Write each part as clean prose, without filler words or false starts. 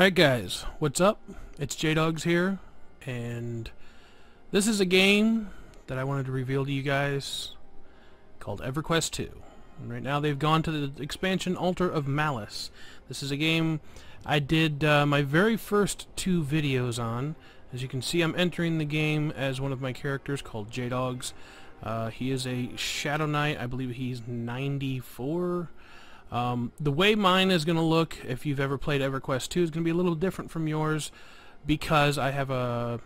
Alright guys, what's up? It's JDawgs here, and this is a game that I wanted to reveal to you guys called Everquest 2. And right now they've gone to the expansion Altar of Malice. This is a game I did my very first 2 videos on. As you can see, I'm entering the game as one of my characters called JDawgs. He is a Shadow Knight. I believe he's 94. The way mine is going to look, if you've ever played EverQuest 2, is going to be a little different from yours because I have a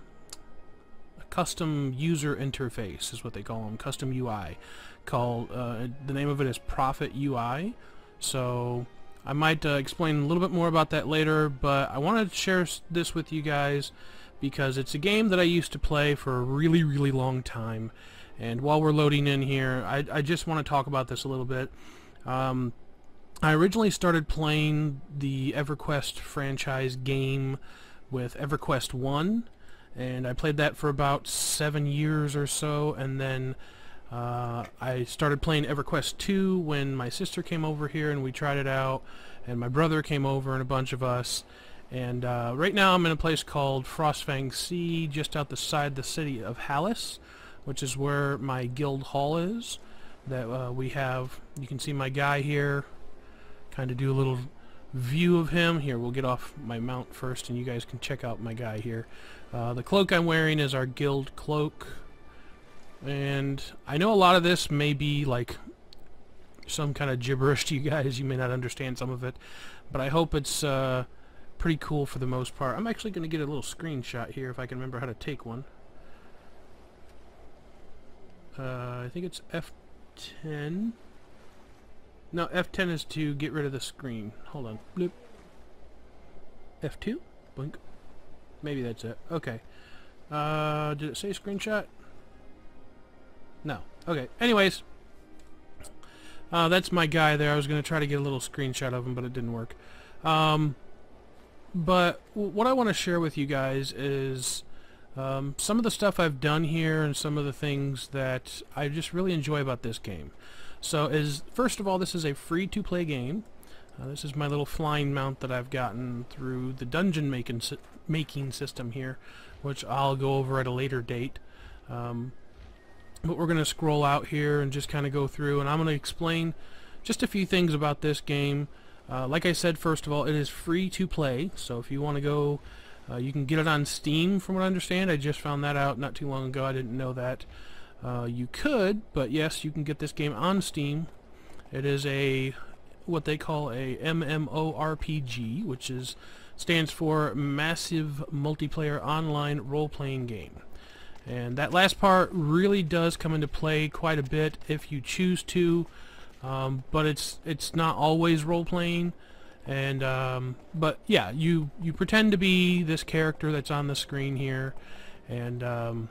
custom user interface, is what they call them, custom UI, called, the name of it is Prophet UI. So I might explain a little bit more about that later, but I wanted to share this with you guys because it's a game that I used to play for a really, really long time. And while we're loading in here, I just want to talk about this a little bit. I originally started playing the EverQuest franchise game with EverQuest 1, and I played that for about 7 years or so, and then I started playing EverQuest 2 when my sister came over here and we tried it out, and my brother came over and a bunch of us. And right now I'm in a place called Frostfang Sea, just outside the city of Hallis, which is where my guild hall is. That we have, you can see my guy here. Kind of do a little view of him. Here, we'll get off my mount first and you guys can check out my guy here. The cloak I'm wearing is our guild cloak, and I know a lot of this may be like some kind of gibberish to you guys. You may not understand some of it, but I hope it's pretty cool for the most part. I'm actually going to get a little screenshot here if I can remember how to take one. I think it's F10. No, F10 is to get rid of the screen. Hold on. Bloop. F2? Blink. Maybe that's it. Okay. Did it say screenshot? No. Okay. Anyways. That's my guy there. I was going to try to get a little screenshot of him, but it didn't work. But what I want to share with you guys is some of the stuff I've done here and some of the things that I just really enjoy about this game. So, first of all, this is a free-to-play game. This is my little flying mount that I've gotten through the dungeon making system here, which I'll go over at a later date. But we're going to scroll out here and just kind of go through, and I'm going to explain just a few things about this game. Like I said, first of all, it is free to play, so if you want to go, you can get it on Steam, from what I understand. I just found that out not too long ago. I didn't know that. You could, but yes, you can get this game on Steam. It is what they call a MMORPG, which stands for Massive Multiplayer Online Role-Playing Game. And that last part really does come into play quite a bit if you choose to, but it's not always role-playing. And but yeah, you pretend to be this character that's on the screen here, and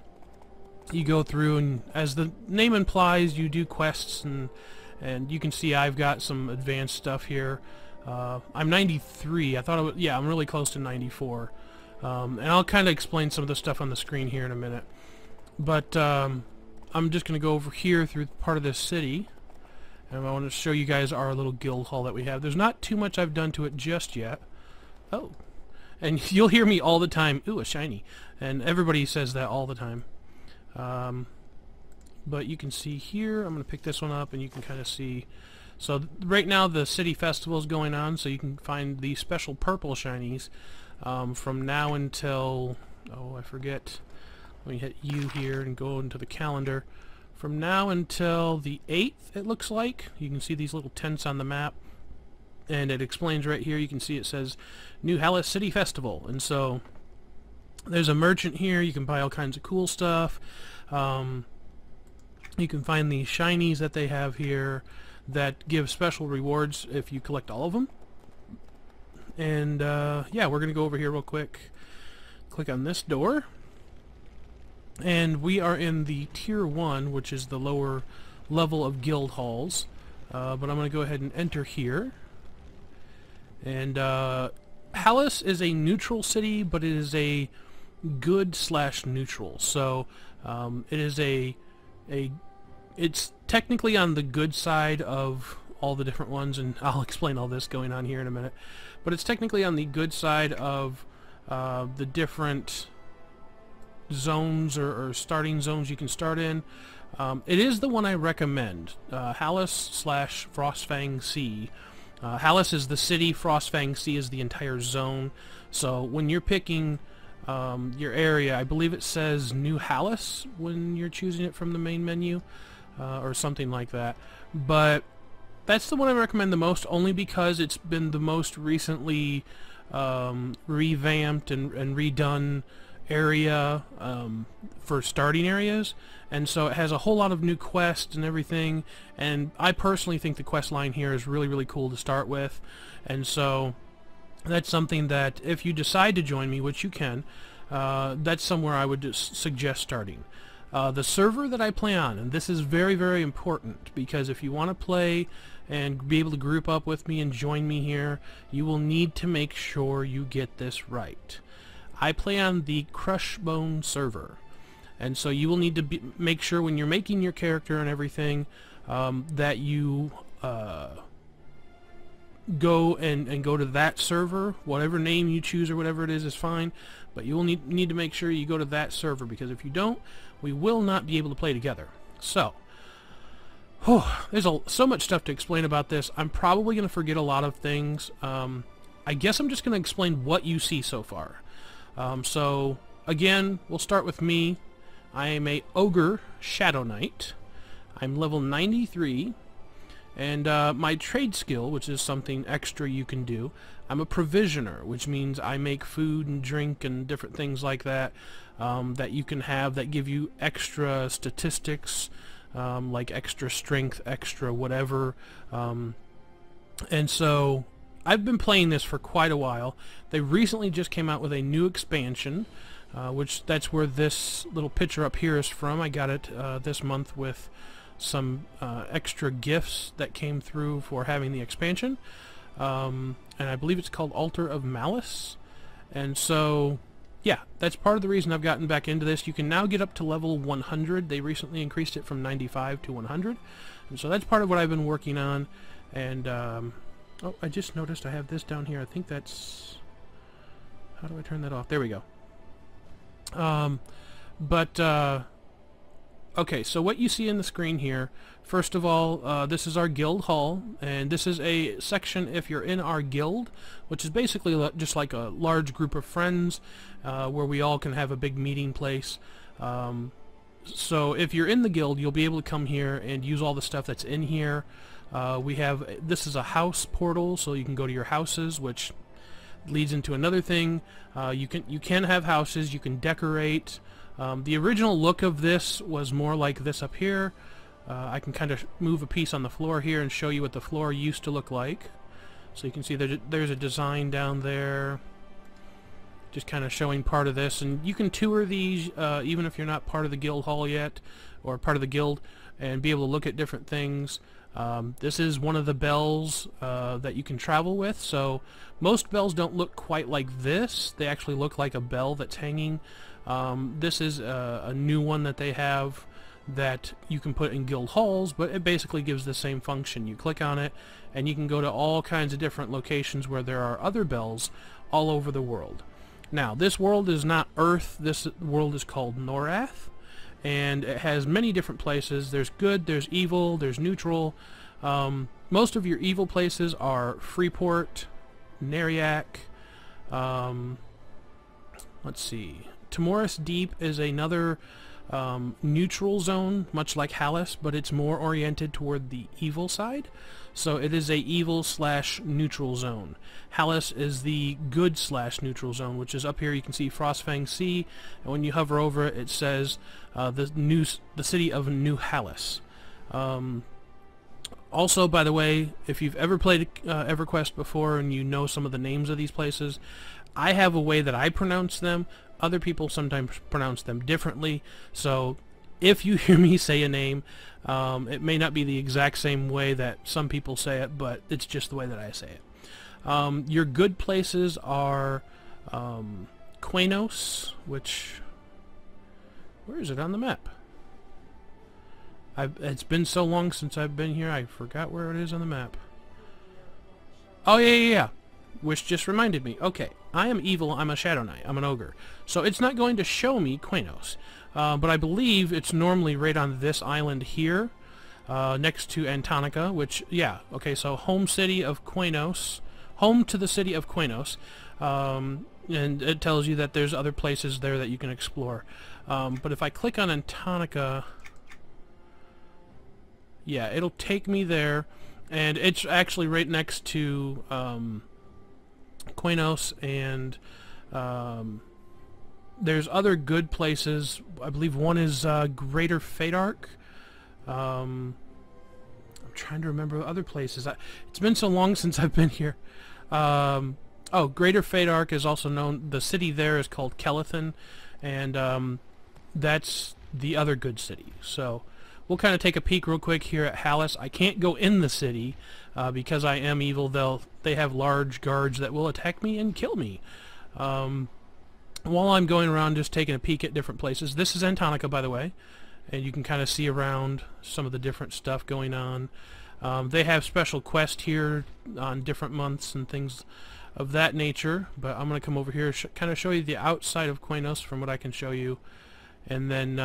you go through, and as the name implies, you do quests, and you can see I've got some advanced stuff here. I'm 93. I thought it was, yeah, I'm really close to 94. And I'll kind of explain some of the stuff on the screen here in a minute. But I'm just going to go over here through part of this city, and I want to show you guys our little guild hall that we have. There's not too much I've done to it just yet. Oh, and you'll hear me all the time, ooh, a shiny, and everybody says that all the time. But you can see here, I'm going to pick this one up and you can kind of see. So right now the city festival is going on, so you can find the special purple shinies from now until, oh, I forget. Let me hit U here and go into the calendar. From now until the 8th, it looks like. You can see these little tents on the map, and it explains right here. You can see it says New Hallis City Festival, and so there's a merchant here. You can buy all kinds of cool stuff. You can find the shinies that they have here that give special rewards if you collect all of them. And yeah, we're going to go over here real quick. Click on this door. And we are in the Tier 1, which is the lower level of guild halls. But I'm going to go ahead and enter here. And Hallis is a neutral city, but it is a good/neutral. So it is it's technically on the good side of all the different ones, and I'll explain all this going on here in a minute. But it's technically on the good side of the different zones or starting zones you can start in. It is the one I recommend, Hallis/Frostfang Sea. Hallis is the city, Frostfang Sea is the entire zone. So when you're picking your area, I believe it says New Hallis when you're choosing it from the main menu, or something like that. But that's the one I recommend the most, only because it's been the most recently revamped and redone area for starting areas, and so it has a whole lot of new quests and everything, and I personally think the quest line here is really, really cool to start with. And so that's something that if you decide to join me, which you can, that's somewhere I would just suggest starting. The server that I play on, and this is very, very important, because if you want to play and be able to group up with me and join me here, you will need to make sure you get this right. I play on the Crushbone server, and so you will need to make sure when you're making your character and everything that you go and go to that server. Whatever name you choose or whatever it is fine, but you will need to make sure you go to that server, because if you don't, we will not be able to play together. So there's so much stuff to explain about this. I'm probably going to forget a lot of things. I guess I'm just going to explain what you see so far. So again, we'll start with me. I am a Ogre Shadow Knight. I'm level 93, and my trade skill, which is something extra you can do, I'm a provisioner, which means I make food and drink and different things like that that you can have that give you extra statistics, like extra strength, extra whatever, and so I've been playing this for quite a while. They recently just came out with a new expansion, which that's where this little picture up here is from. I got it this month with some extra gifts that came through for having the expansion, and I believe it's called Altar of Malice. And so yeah, that's part of the reason I've gotten back into this. You can now get up to level 100. They recently increased it from 95 to 100, and so that's part of what I've been working on. And oh, I just noticed I have this down here. I think that's... how do I turn that off? There we go. Okay, so what you see in the screen here, first of all, this is our guild hall, and this is a section if you're in our guild, which is basically just like a large group of friends where we all can have a big meeting place. So if you're in the guild, you'll be able to come here and use all the stuff that's in here. This is a house portal, so you can go to your houses, which leads into another thing. You can have houses, you can decorate. The original look of this was more like this up here. I can kind of move a piece on the floor here and show you what the floor used to look like. So you can see there's a design down there, just kind of showing part of this, and you can tour these even if you're not part of the guild hall yet, or part of the guild, and be able to look at different things. This is one of the bells that you can travel with. So most bells don't look quite like this. They actually look like a bell that's hanging. This is a new one that they have that you can put in guild halls, but it basically gives the same function. You click on it and you can go to all kinds of different locations where there are other bells all over the world. Now, this world is not Earth. This world is called Norath, and it has many different places. There's good, there's evil, there's neutral. Most of your evil places are Freeport, Neriak, let's see, Timoris Deep is another neutral zone, much like Hallis, but it's more oriented toward the evil side. So it is a evil/neutral zone. Hallis is the good/neutral zone, which is up here. You can see Frostfang Sea, and when you hover over it, it says the city of New Hallis. Also, by the way, if you've ever played Everquest before and you know some of the names of these places, I have a way that I pronounce them. Other people sometimes pronounce them differently, so if you hear me say a name, it may not be the exact same way that some people say it, but it's just the way that I say it. Your good places are Quanos, which... where is it on the map? It's been so long since I've been here, I forgot where it is on the map. Oh, yeah. Which just reminded me. Okay, I am evil, I'm a Shadow Knight, I'm an ogre. So it's not going to show me Qeynos. But I believe it's normally right on this island here, next to Antonica, which, yeah, okay, so home city of Qeynos, home to the city of Qeynos, and it tells you that there's other places there that you can explore. But if I click on Antonica, yeah, it'll take me there, and it's actually right next to Qeynos, and there's other good places. I believe one is Greater Fadark. I'm trying to remember other places. It's been so long since I've been here. Oh, Greater Fadark is also known. The city there is called Kelethan, and that's the other good city. So we'll kind of take a peek real quick here at Hallis. I can't go in the city because I am evil. They have large guards that will attack me and kill me. While I'm going around just taking a peek at different places. This is Antonica, by the way, and you can kind of see around some of the different stuff going on. They have special quests here on different months and things of that nature, but I'm going to come over here, kind of show you the outside of Qeynos from what I can show you, and then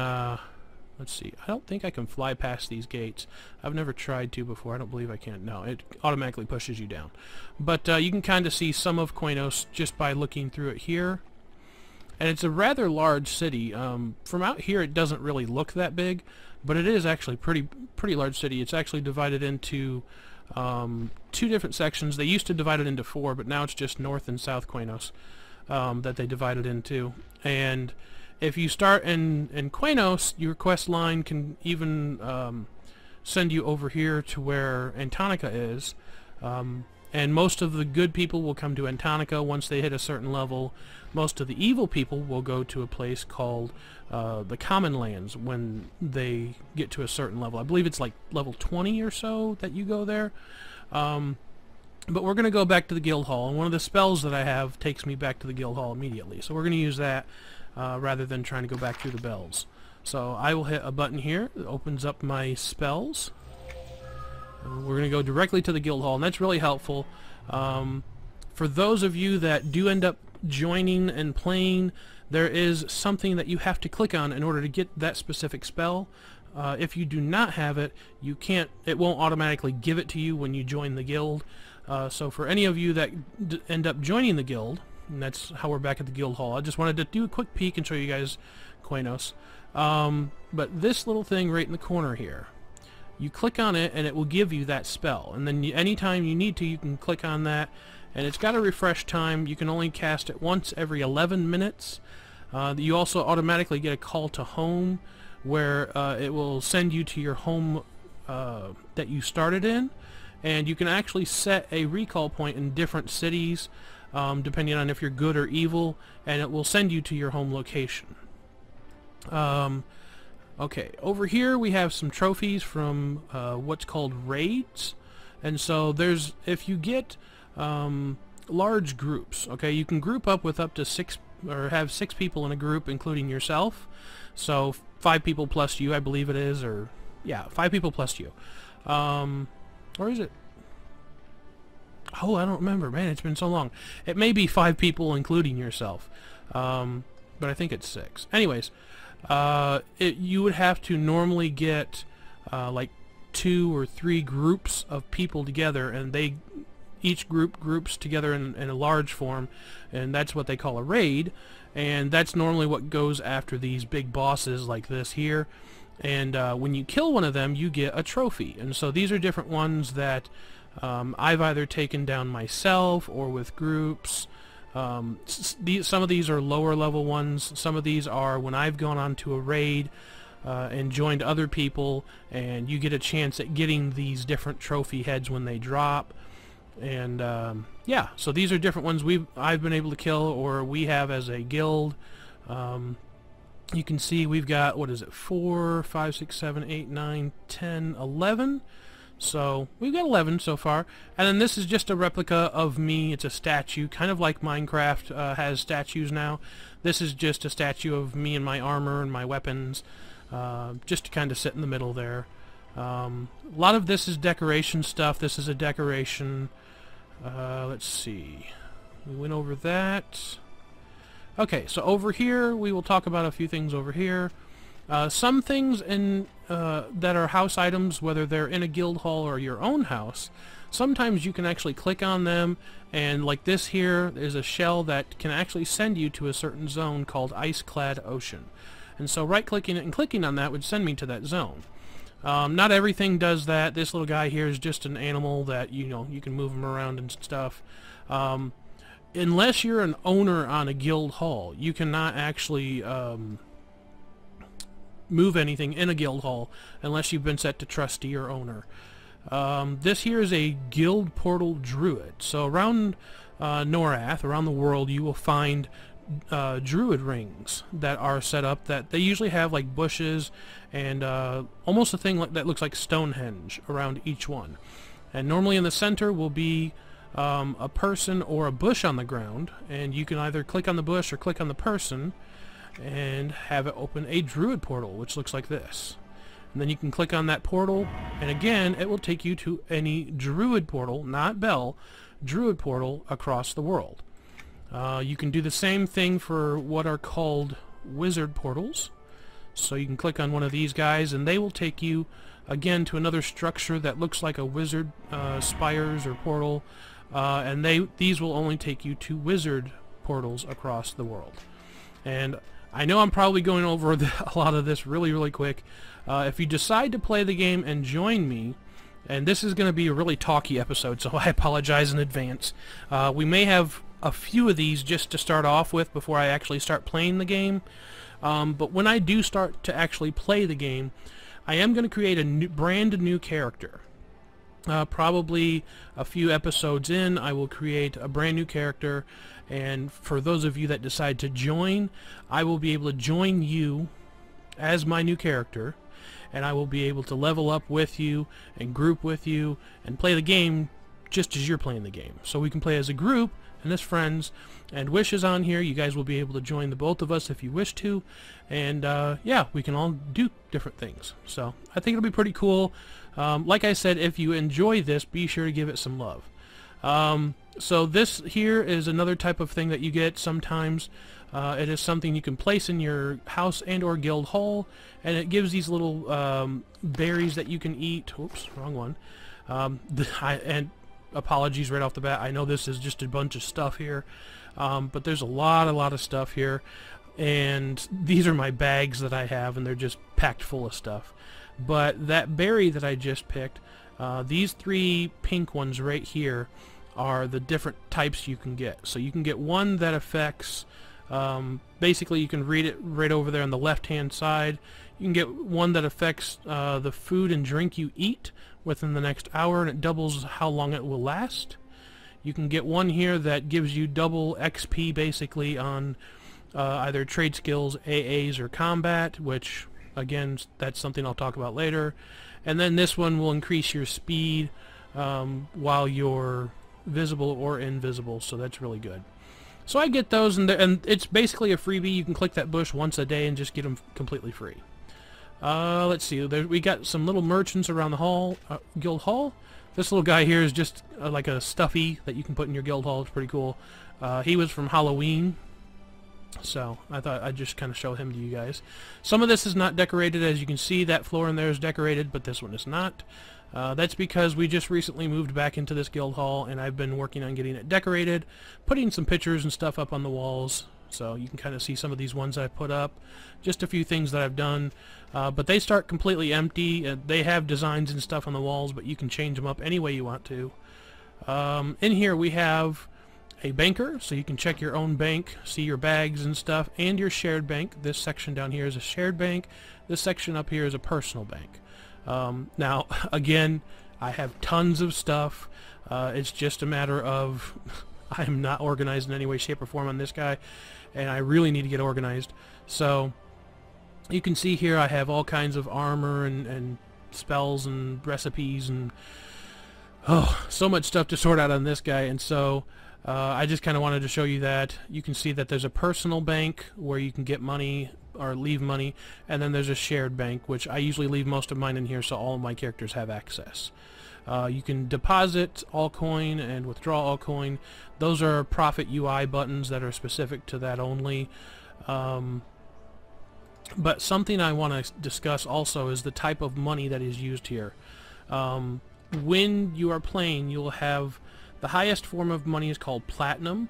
let's see. I don't think I can fly past these gates. I've never tried to before. I don't believe I can. No, it automatically pushes you down. But you can kind of see some of Qeynos just by looking through it here. And it's a rather large city. From out here it doesn't really look that big, but it is actually pretty large city. It's actually divided into 2 different sections. They used to divide it into 4, but now it's just North and South Qeynos that they divided into. And if you start in Qeynos, your quest line can even send you over here to where Antonica is. And most of the good people will come to Antonica once they hit a certain level. Most of the evil people will go to a place called the Common Lands when they get to a certain level. I believe it's like level 20 or so that you go there. But we're going to go back to the guild hall, and one of the spells that I have takes me back to the guild hall immediately. So we're going to use that rather than trying to go back through the bells. So I will hit a button here that opens up my spells. We're going to go directly to the guild hall, and that's really helpful. For those of you that do end up joining and playing, there is something that you have to click on in order to get that specific spell. If you do not have it, you can't. It won't automatically give it to you when you join the guild. So for any of you that end up joining the guild, and that's how we're back at the guild hall. I just wanted to do a quick peek and show you guys Qeynos. But this little thing right in the corner here, you click on it and it will give you that spell, and then anytime you need to, you can click on that, and it's got a refresh time. You can only cast it once every 11 minutes. You also automatically get a call to home, where it will send you to your home that you started in, and you can actually set a recall point in different cities depending on if you're good or evil, and it will send you to your home location. Okay, over here we have some trophies from what's called raids, and so there's, if you get large groups, okay, you can group up with up to 6, or have 6 people in a group including yourself, so 5 people plus you, I believe it is, or yeah, 5 people plus you, or is it? Oh, I don't remember, man, it's been so long. It may be 5 people including yourself, but I think it's 6. Anyways, you would have to normally get like 2 or 3 groups of people together, and each group groups together in a large form, and that's what they call a raid, and that's normally what goes after these big bosses like this here. And when you kill one of them, you get a trophy, and so these are different ones that I've either taken down myself or with groups. Some of these are lower level ones. Some of these are when I've gone on to a raid and joined other people, and you get a chance at getting these different trophy heads when they drop. And yeah, so these are different ones I've been able to kill, or we have as a guild. You can see we've got, what is it, 4, 5, 6, 7, 8, 9, 10, 11. So we've got 11 so far, and then this is just a replica of me. It's a statue, kind of like Minecraft has statues now. This is just a statue of me and my armor and my weapons, just to kind of sit in the middle there. A lot of this is decoration stuff. This is a decoration. Let's see. We went over that. Okay, so over here we will talk about a few things over here. Some things in that are house items, whether they're in a guild hall or your own house, sometimes you can actually click on them, and like this here is a shell that can actually send you to a certain zone called Ice-Clad Ocean. And so right-clicking it and clicking on that would send me to that zone. Not everything does that. This little guy here is just an animal that, you know, you can move him around and stuff. Unless you're an owner on a guild hall, you cannot actually move anything in a guild hall unless you've been set to trustee or owner. This here is a guild portal druid. So around Norath, around the world, you will find druid rings that are set up that they usually have like bushes and almost a thing like that looks like Stonehenge around each one. And normally in the center will be a person or a bush on the ground, and you can either click on the bush or click on the person and have it open a druid portal, which looks like this. And then you can click on that portal, and again it will take you to any druid portal, not Bell, druid portal across the world. You can do the same thing for what are called wizard portals. So you can click on one of these guys and they will take you again to another structure that looks like a wizard spires or portal, and these will only take you to wizard portals across the world. And I know I'm probably going over a lot of this really quick. If you decide to play the game and join me, and this is going to be a really talky episode, so I apologize in advance. We may have a few of these just to start off with before I actually start playing the game. But when I do start to actually play the game, I am going to create a brand new character. Probably a few episodes in, I will create a brand new character, and for those of you that decide to join, I will be able to join you as my new character, and I will be able to level up with you and group with you and play the game just as you're playing the game. So we can play as a group and as friends, and Wish is on here. You guys will be able to join the both of us if you wish to, and yeah, we can all do different things. So I think it'll be pretty cool. Like I said, if you enjoy this, be sure to give it some love. So this here is another type of thing that you get sometimes. It is something you can place in your house and or guild hall, and it gives these little berries that you can eat. Oops, wrong one. And apologies right off the bat. I know this is just a bunch of stuff here, but there's a lot of stuff here, and these are my bags that I have, and they're just packed full of stuff. But that berry that I just picked, these three pink ones right here are the different types you can get. So you can get one that affects, basically you can read it right over there on the left hand side. You can get one that affects the food and drink you eat within the next hour, and it doubles how long it will last. You can get one here that gives you double XP basically on either trade skills, AAs, or combat, which again, that's something I'll talk about later. And then this one will increase your speed while you're visible or invisible, so that's really good. So I get those, and it's basically a freebie. You can click that bush once a day and just get them completely free. Let's see, we got some little merchants around the guild hall. This little guy here is just like a stuffy that you can put in your guild hall. It's pretty cool. He was from Halloween, so I thought I'd just kind of show him to you guys. Some of this is not decorated. As you can see, that floor in there is decorated, but this one is not. That's because we just recently moved back into this guild hall, and I've been working on getting it decorated, putting some pictures and stuff up on the walls, so you can kind of see some of these ones I've put up, just a few things that I've done, but they start completely empty. They have designs and stuff on the walls, but you can change them up any way you want to. In here we have a banker, so you can check your own bank, see your bags and stuff, and your shared bank. This section down here is a shared bank. This section up here is a personal bank. Now, again, I have tons of stuff. It's just a matter of I'm not organized in any way, shape, or form on this guy, and I really need to get organized. So you can see here I have all kinds of armor and spells and recipes and so much stuff to sort out on this guy. And so I just kind of wanted to show you that. You can see that there's a personal bank where you can get money or leave money, and then there's a shared bank, which I usually leave most of mine in here so all of my characters have access. You can deposit all coin and withdraw all coin. Those are Profit UI buttons that are specific to that only. But something I want to discuss also is the type of money that is used here. When you are playing, you'll have the highest form of money is called platinum.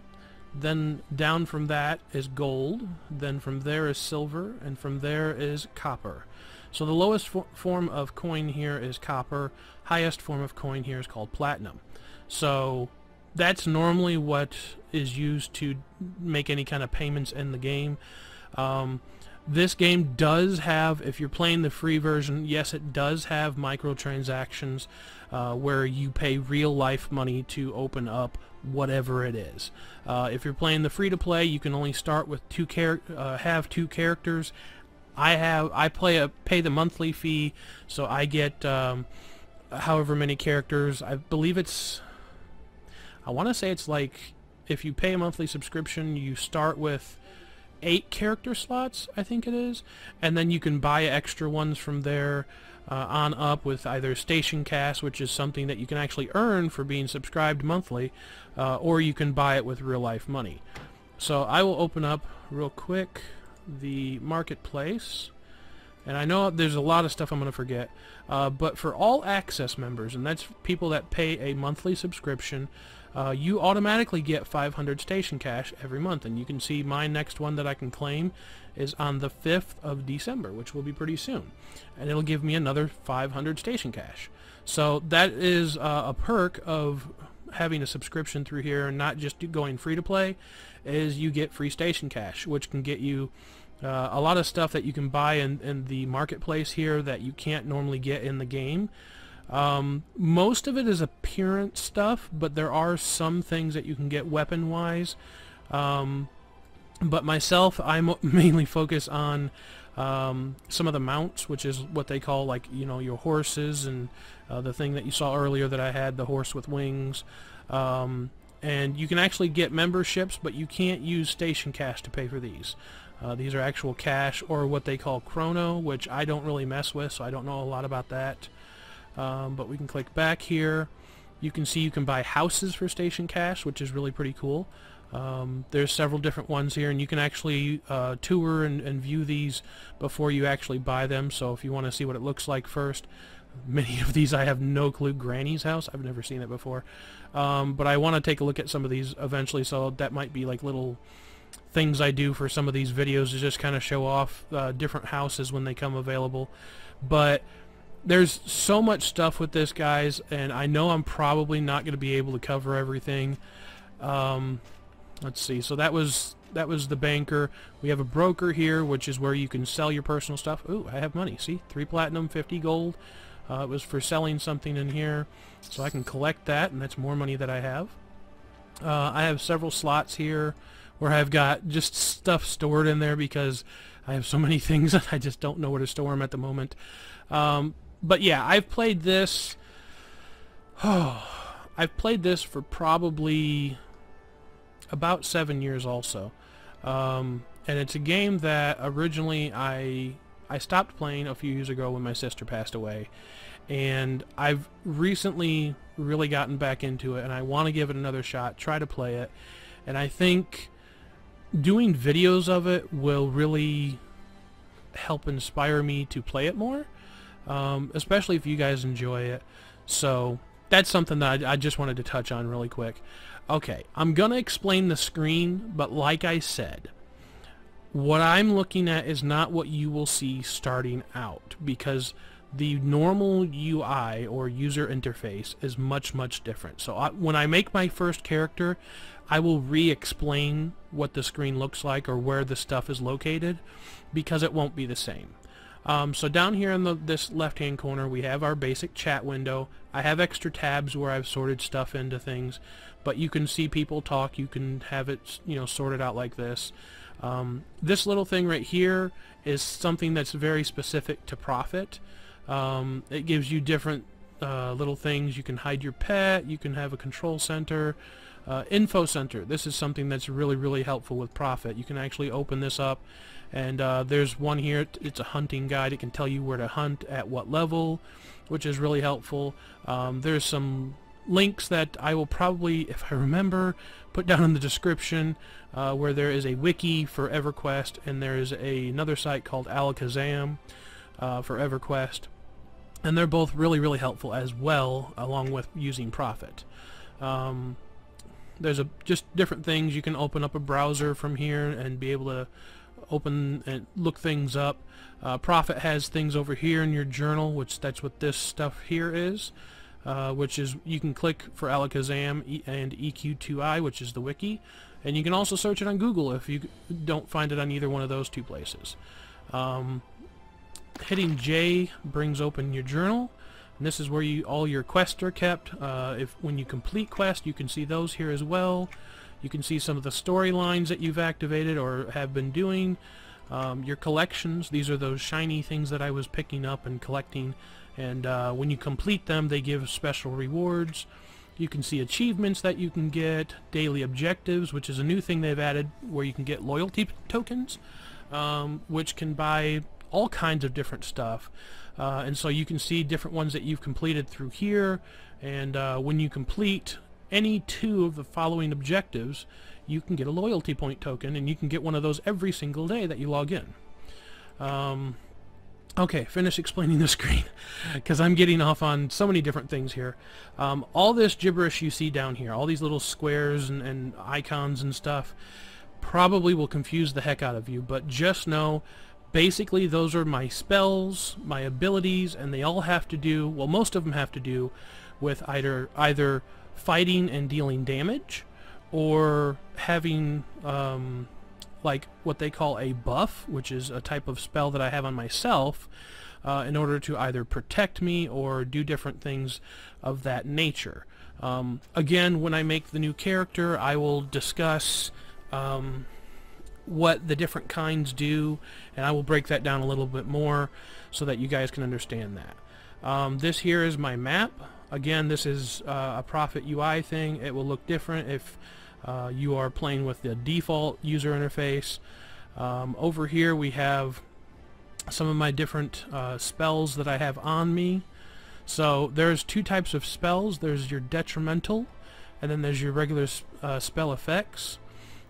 Then down from that is gold. Then from there is silver, and from there is copper. So the lowest form of coin here is copper. Highest form of coin here is called platinum. So that's normally what is used to make any kind of payments in the game. This game does have, if you're playing the free version, yes, it does have microtransactions where you pay real life money to open up whatever it is. If you're playing the free-to-play, you can only start with have two characters. I pay the monthly fee, so I get however many characters. I believe I want to say it's like, if you pay a monthly subscription, you start with 8 character slots, I think it is, and then you can buy extra ones from there on up with either station cash, which is something that you can actually earn for being subscribed monthly, or you can buy it with real life money. So I will open up real quick the marketplace, and I know there's a lot of stuff I'm going to forget, but for all access members, and that's people that pay a monthly subscription, you automatically get 500 station cash every month, and you can see my next one that I can claim is on the 5th of December, which will be pretty soon, and it'll give me another 500 station cash. So that is a perk of having a subscription through here and not just going free to play, is you get free station cash, which can get you a lot of stuff that you can buy in the marketplace here that you can't normally get in the game. Most of it is appearance stuff, but there are some things that you can get weapon-wise. But myself, I mainly focus on some of the mounts, which is what they call, like, you know, your horses, and the thing that you saw earlier that I had, the horse with wings. And you can actually get memberships, but you can't use station cash to pay for these. These are actual cash, or what they call chrono, which I don't really mess with, so I don't know a lot about that. But we can click back here. You can see you can buy houses for station cash, which is really pretty cool. There's several different ones here, and you can actually tour and view these before you actually buy them. So if you want to see what it looks like first, many of these I have no clue. Granny's house, I've never seen it before. But I want to take a look at some of these eventually, so that might be like little things I do for some of these videos to just kind of show off different houses when they come available. But there's so much stuff with this, guys, and I know I'm probably not going to be able to cover everything. Let's see. So that was the banker. We have a broker here, which is where you can sell your personal stuff. Ooh, I have money. See, 3 platinum, 50 gold. It was for selling something in here, so I can collect that, and that's more money that I have. I have several slots here where I've got just stuff stored in there because I have so many things that I just don't know where to store them at the moment. But yeah, I've played this. I've played this for probably about 7 years also, and it's a game that originally I stopped playing a few years ago when my sister passed away, and I've recently really gotten back into it, and I want to give it another shot, try to play it, and I think doing videos of it will really help inspire me to play it more, especially if you guys enjoy it. So that's something that I just wanted to touch on really quick. Okay, I'm gonna explain the screen, but like I said, what I'm looking at is not what you will see starting out, because the normal UI or user interface is much different. So when I make my first character, I will re-explain what the screen looks like or where the stuff is located, because it won't be the same. So down here in this left-hand corner, we have our basic chat window. I have extra tabs where I've sorted stuff into things, but you can see people talk. You can have it, you know, sorted out like this. This little thing right here is something that's very specific to Profit. It gives you different little things. You can hide your pet. You can have a control center. Info Center. This is something that's really helpful with Prophet. You can actually open this up, and there's one here. It's a hunting guide. It can tell you where to hunt at what level, which is really helpful. There's some links that I will probably, if I remember, put down in the description, where there is a wiki for Everquest, and there is another site called Alakazam for Everquest, and they're both really helpful as well, along with using Prophet. There's just different things. You can open up a browser from here and be able to open and look things up. Prophet has things over here in your journal, which that's what this stuff here is, which is, you can click for Alakazam and EQ2I, which is the wiki, and you can also search it on Google if you don't find it on either one of those two places. Hitting J brings open your journal, and this is where all your quests are kept. When you complete quests, you can see those here as well. You can see some of the storylines that you've activated or have been doing. Your collections, these are those shiny things that I was picking up and collecting, and when you complete them, they give special rewards. You can see achievements that you can get, daily objectives, which is a new thing they've added, where you can get loyalty tokens, which can buy all kinds of different stuff. And so you can see different ones that you've completed through here, and when you complete any 2 of the following objectives, you can get a loyalty point token, and you can get one of those every single day that you log in. Okay, finish explaining the screen, because I'm getting off on so many different things here. All this gibberish you see down here, all these little squares and icons and stuff, probably will confuse the heck out of you, but just know, basically those are my spells, my abilities, and they all have to do, well, most of them have to do with either fighting and dealing damage, or having like what they call a buff, which is a type of spell that I have on myself, in order to either protect me or do different things of that nature. Again, when I make the new character, I will discuss what the different kinds do, and I will break that down a little bit more so that you guys can understand that. This here is my map. Again, this is a Prophet UI thing. It will look different if you are playing with the default user interface. Over here we have some of my different spells that I have on me. So there's 2 types of spells. There's your detrimental, and then there's your regular spell effects.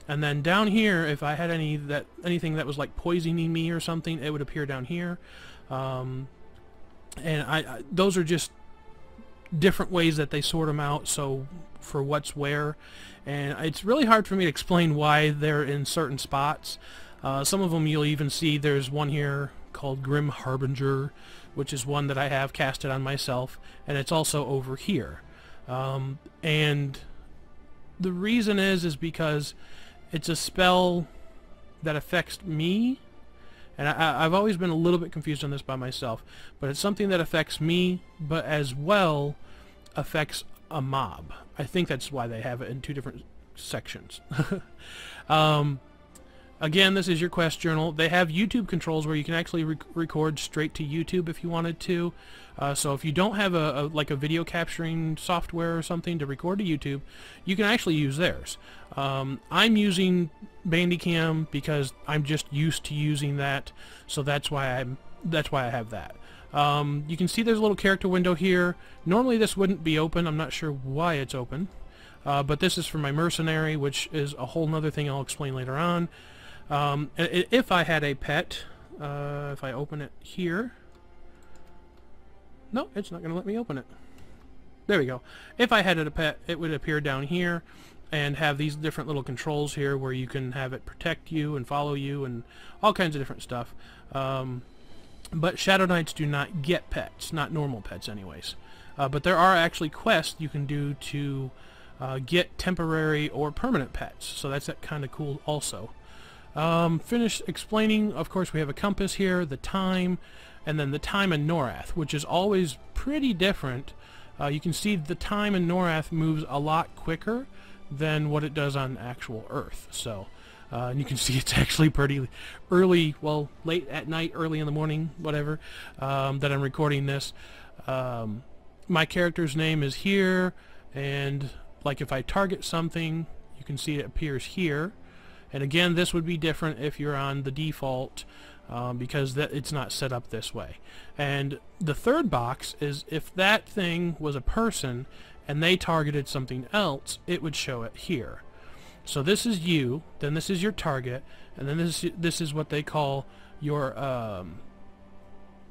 And then down here, if I had anything that was like poisoning me or something, it would appear down here. And those are just different ways that they sort them out, so for what's where. And it's really hard for me to explain why they're in certain spots. Some of them you'll even see, there's one here called Grim Harbinger, which is one that I have casted on myself, and it's also over here. And the reason is because it's a spell that affects me, and I've always been a little bit confused on this by myself, but it's something that affects me, but as well affects a mob. I think that's why they have it in 2 different sections. Again, this is your quest journal. They have YouTube controls where you can actually record straight to YouTube if you wanted to. So if you don't have like a video capturing software or something to record to YouTube, you can actually use theirs. I'm using Bandicam because I'm just used to using that, so that's why I have that. You can see there's a little character window here. Normally this wouldn't be open. I'm not sure why it's open, but this is for my mercenary, which is a whole nother thing I'll explain later on. If I had a pet, if I open it here, no, it's not going to let me open it. There we go. If I had a pet, it would appear down here and have these different little controls here where you can have it protect you and follow you and all kinds of different stuff. But Shadow Knights do not get pets, not normal pets anyways. But there are actually quests you can do to get temporary or permanent pets, so that's kind of cool also. Finished explaining, of course we have a compass here, the time, and then the time in Norath, which is always pretty different. You can see the time in Norath moves a lot quicker than what it does on actual Earth. So, and you can see it's actually pretty early, well, late at night, early in the morning, whatever, that I'm recording this. My character's name is here, and like if I target something, you can see it appears here. And again, this would be different if you're on the default, because it's not set up this way. And the third box is if that thing was a person and they targeted something else, it would show it here. So this is you, then this is your target, and then this is what they call your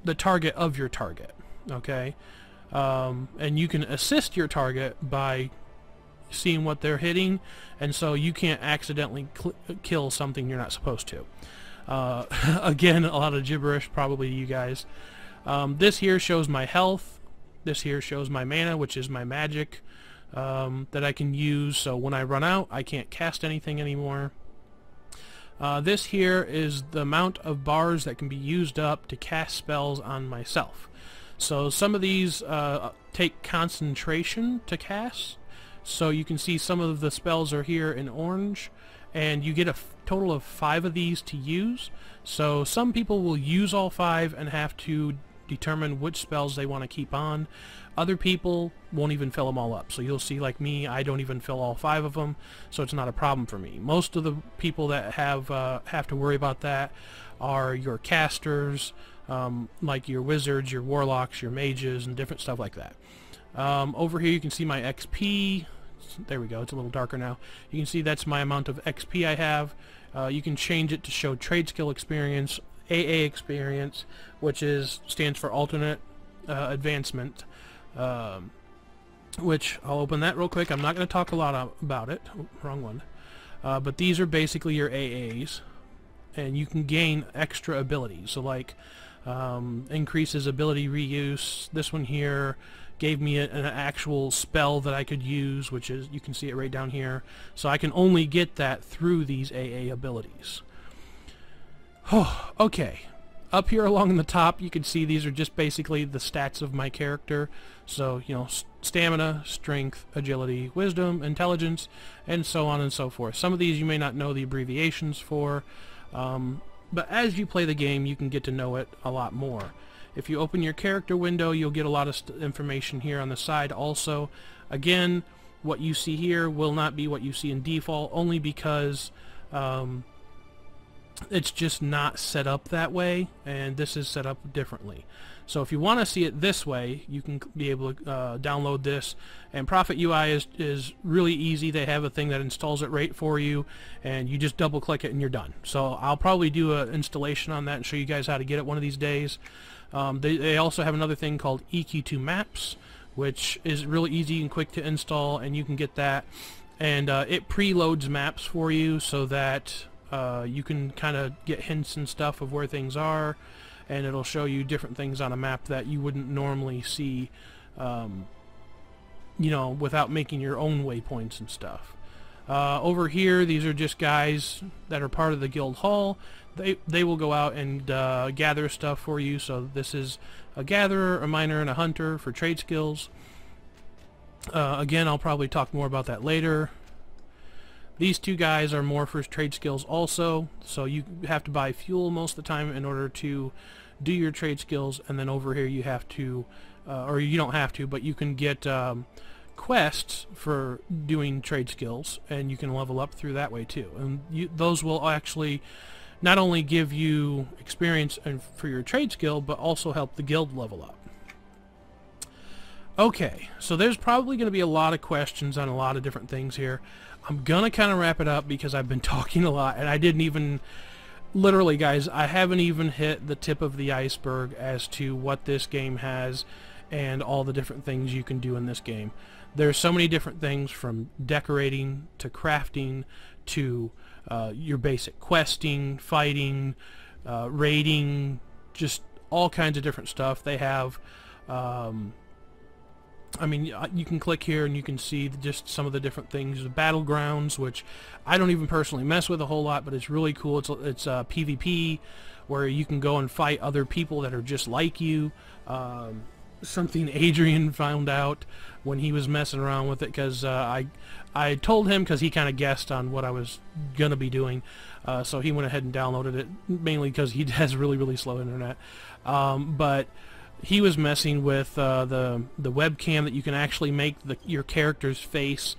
the target of your target. Okay, and you can assist your target by seeing what they're hitting, and so you can't accidentally kill something you're not supposed to. Again, a lot of gibberish probably to you guys. This here shows my health. This here shows my mana, which is my magic that I can use, so when I run out I can't cast anything anymore. This here is the amount of bars that can be used up to cast spells on myself. So some of these take concentration to cast. So you can see some of the spells are here in orange, and you get a total of 5 of these to use. So some people will use all 5 and have to determine which spells they want to keep on. Other people won't even fill them all up. So you'll see, like me, I don't even fill all 5 of them, so it's not a problem for me. Most of the people that have to worry about that are your casters, like your wizards, your warlocks, your mages, and different stuff like that. Over here you can see my XP. There we go, it's a little darker now. You can see that's my amount of XP I have. You can change it to show trade skill experience, AA experience, which stands for alternate advancement, which I'll open that real quick. I'm not going to talk a lot about it. Oh, wrong one. But these are basically your AAs, and you can gain extra abilities. So like increases ability reuse. This one here gave me an actual spell that I could use, which is, you can see it right down here. So I can only get that through these AA abilities. Oh, okay. Up here along the top you can see these are just basically the stats of my character. So, you know, stamina, strength, agility, wisdom, intelligence, and so on and so forth. Some of these you may not know the abbreviations for, but as you play the game you can get to know it a lot more. If you open your character window, you'll get a lot of information here on the side also. Again, what you see here will not be what you see in default, only because it's just not set up that way, and this is set up differently. So if you want to see it this way, you can be able to download this, and Prophet UI is really easy. They have a thing that installs it right for you, and you just double click it and you're done. So I'll probably do an installation on that and show you guys how to get it one of these days. They also have another thing called EQ2 Maps, which is really easy and quick to install, and you can get that, and it preloads maps for you so that you can kind of get hints and stuff of where things are, and it'll show you different things on a map that you wouldn't normally see, you know, without making your own waypoints and stuff. Over here, these are just guys that are part of the guild hall. They will go out and gather stuff for you. So this is a gatherer, a miner, and a hunter for trade skills. Again, I'll probably talk more about that later. These two guys are more for trade skills also, so you have to buy fuel most of the time in order to do your trade skills, and then over here you have to, or you don't have to, but you can get quests for doing trade skills, and you can level up through that way too. And those will actually not only give you experience for your trade skill, but also help the guild level up. Okay, so there's probably going to be a lot of questions on a lot of different things here. I'm going to kind of wrap it up because I've been talking a lot, and I didn't even, literally guys, I haven't even hit the tip of the iceberg as to what this game has and all the different things you can do in this game. There's so many different things, from decorating to crafting to your basic questing, fighting, raiding, just all kinds of different stuff. They have, I mean, you can click here and you can see just some of the different things. The battlegrounds, which I don't even personally mess with a whole lot, but it's really cool. It's PvP, where you can go and fight other people that are just like you. Something Adrian found out when he was messing around with it, because I told him, because he kind of guessed on what I was gonna be doing, so he went ahead and downloaded it, mainly because he has really slow internet. But he was messing with the webcam that you can actually make your character's face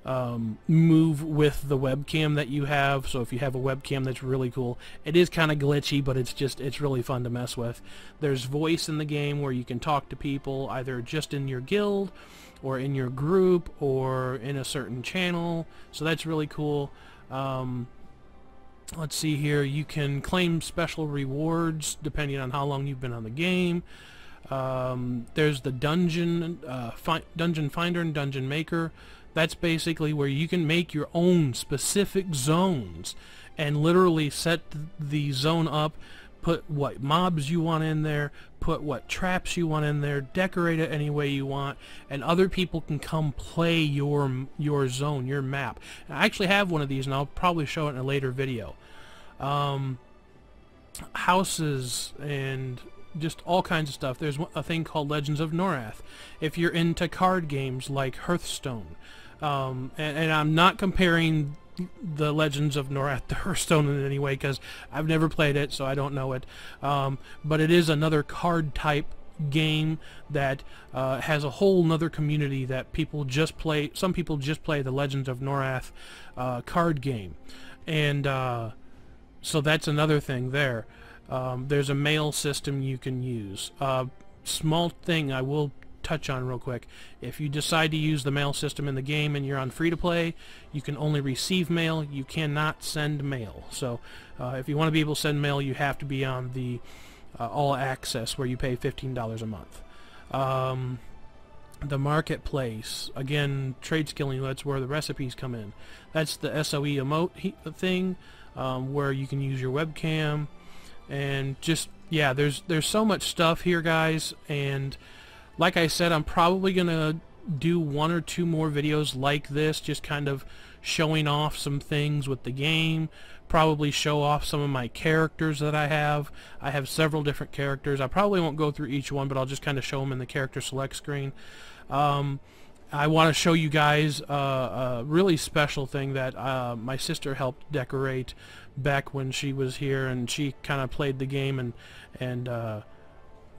move with the webcam that you have. So if you have a webcam, that's really cool. It is kind of glitchy, but it's really fun to mess with. There's voice in the game where you can talk to people either just in your guild or in your group or in a certain channel, so that's really cool. Let's see here, you can claim special rewards depending on how long you've been on the game. There's the dungeon finder and dungeon maker. That's basically where you can make your own specific zones and literally set the zone up, put what mobs you want in there, put what traps you want in there, decorate it any way you want, and other people can come play your zone, your map. And I actually have one of these, and I'll probably show it in a later video. Houses and just all kinds of stuff. There's a thing called Legends of Norath. If you're into card games like Hearthstone, and I'm not comparing the Legends of Norath to Hearthstone in any way, because I've never played it, so I don't know it. But it is another card type game that has a whole nother community that people just play. Some people just play the Legends of Norath card game, and so that's another thing there. There's a mail system you can use. Small thing I will touch on real quick. If you decide to use the mail system in the game and you're on free-to-play, you can only receive mail. You cannot send mail. So if you want to be able to send mail, you have to be on the all access where you pay $15 a month. The marketplace, again, trade skilling, that's where the recipes come in. That's the SOE emote thing, where you can use your webcam, and just, yeah, there's so much stuff here, guys. And like I said, I'm probably gonna do 1 or 2 more videos like this, just kind of showing off some things with the game. Probably show off some of my characters that I have. I have several different characters. I probably won't go through each one, but I'll just kind of show them in the character select screen. I want to show you guys a really special thing that my sister helped decorate back when she was here, and she kind of played the game, and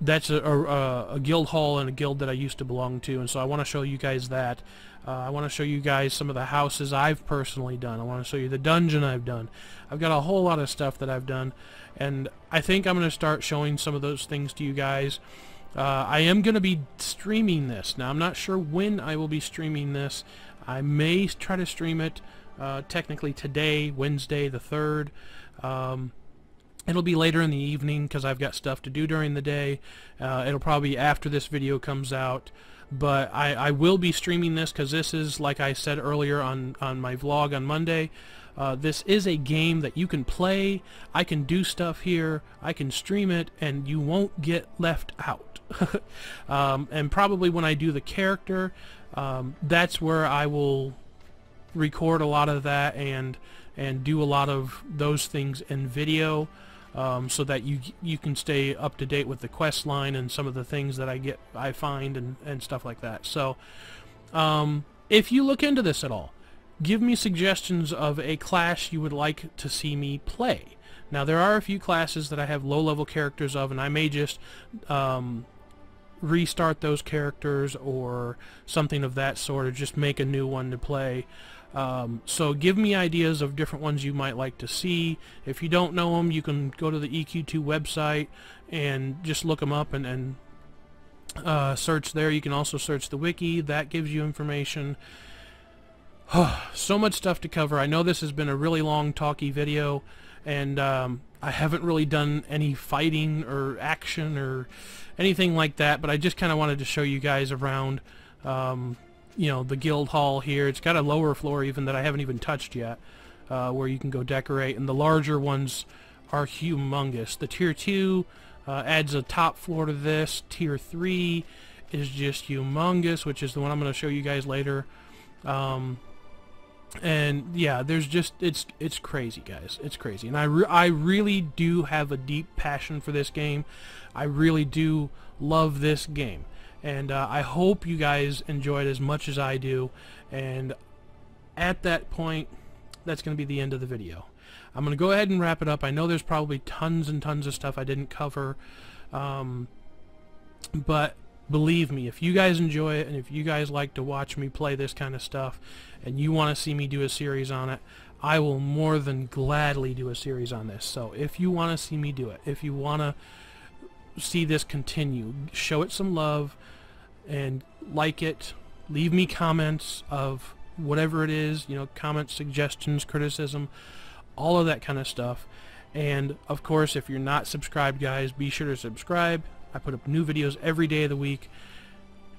that's a guild hall and a guild that I used to belong to, and so I want to show you guys that. I want to show you guys some of the houses I've personally done. I want to show you the dungeon I've done. I've got a whole lot of stuff that I've done, and I think I'm going to start showing some of those things to you guys. I am going to be streaming this. Now, I'm not sure when I will be streaming this. I may try to stream it technically today, Wednesday the 3rd. It'll be later in the evening because I've got stuff to do during the day. It'll probably be after this video comes out. But I will be streaming this because this is, like I said earlier on my vlog on Monday, this is a game that you can play. I can do stuff here. I can stream it, and you won't get left out. And probably when I do the character, that's where I will record a lot of that and do a lot of those things in video, so that you can stay up to date with the quest line and some of the things that I find and stuff like that. So if you look into this at all, give me suggestions of a class you would like to see me play. Now, there are a few classes that I have low-level characters of, and I may just restart those characters or something of that sort, or just make a new one to play. So give me ideas of different ones you might like to see. If you don't know them, you can go to the EQ2 website and just look them up and search there. You can also search the wiki. That gives you information. So much stuff to cover. I know this has been a really long talky video, and I haven't really done any fighting or action or anything like that, but I just kind of wanted to show you guys around you know, the guild hall here. It's got a lower floor even that I haven't even touched yet, where you can go decorate, and the larger ones are humongous. The tier 2 adds a top floor to this. Tier 3 is just humongous, which is the one I'm going to show you guys later. And yeah, there's just, it's crazy, guys. It's crazy, and I really do have a deep passion for this game. I really do love this game, and I hope you guys enjoy it as much as I do. And at that point, that's going to be the end of the video. I'm going to go ahead and wrap it up. I know there's probably tons and tons of stuff I didn't cover, but believe me, if you guys enjoy it and if you guys like to watch me play this kind of stuff and you want to see me do a series on it, I will more than gladly do a series on this. So if you want to see me do it, if you want to see this continue, show it some love and like it, leave me comments of whatever it is, you know, comments, suggestions, criticism, all of that kind of stuff. And of course, if you're not subscribed, guys, be sure to subscribe. I put up new videos every day of the week,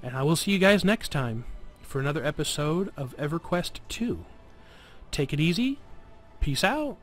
and I will see you guys next time for another episode of EverQuest 2. Take it easy. Peace out.